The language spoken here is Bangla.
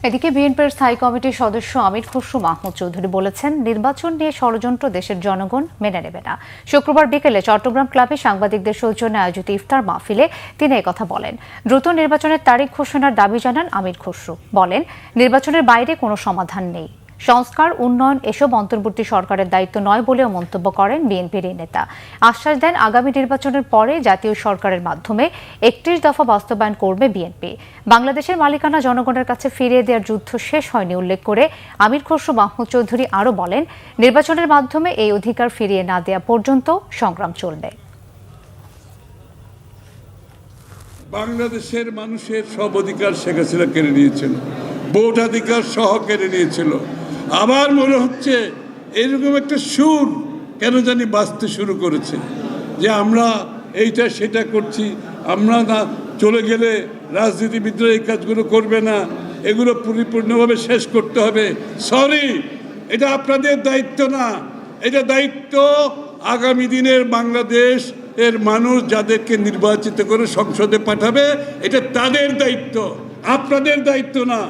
এদিকে বিএনপির স্থায়ী কমিটির সদস্য আমির খসরু মাহমুদ চৌধুরী বলেছেন, নির্বাচন নিয়ে ষড়যন্ত্র দেশের জনগণ মেনে নেবে না। শুক্রবার বিকেলে চট্টগ্রাম ক্লাবে সাংবাদিকদের সৌজন্যে আয়োজিত ইফতার মাহফিলে তিনি একথা বলেন। দ্রুত নির্বাচনের তারিখ ঘোষণার দাবি জানান আমির খসরু। বলেন, নির্বাচনের বাইরে কোনো সমাধান নেই, সংস্কার উন্নয়ন এসব অন্তর্বর্তী সরকারের দায়িত্ব নয় বলেও মন্তব্য করেন বিএনপির এই নেতা। আশ্বাস দেন, আগামী নির্বাচনের পরে জাতীয় সরকারের মাধ্যমে ৩১ দফা বাস্তবায়ন করবে বিএনপি। বাংলাদেশের মালিকানা জনগণের কাছে ফিরিয়ে দেওয়ার যুদ্ধ শেষ হয়নি উল্লেখ করে আমির খসরু মাহমুদ চৌধুরী আরও বলেন, নির্বাচনের মাধ্যমে এই অধিকার ফিরিয়ে না দেওয়া পর্যন্ত সংগ্রাম চলবে। বাংলাদেশের মানুষের সব অধিকার শেখ হাসিনা কেড়ে নিয়েছিল, ভোটাধিকার সহ কেড়ে নিয়েছিল। আবার মনে হচ্ছে এরকম একটা সুর কেন জানি বাজতে শুরু করেছে যে আমরা এইটা সেটা করছি, আমরা না চলে গেলে রাজনীতিবিদরা এই কাজগুলো করবে না, এগুলো পরিপূর্ণভাবে শেষ করতে হবে। সরি, এটা আপনাদের দায়িত্ব না, এটা দায়িত্ব আগামী দিনের বাংলাদেশ এর মানুষ যাদেরকে নির্বাচিত করে সংসদে পাঠাবে, এটা তাদের দায়িত্ব, আপনাদের দায়িত্ব না।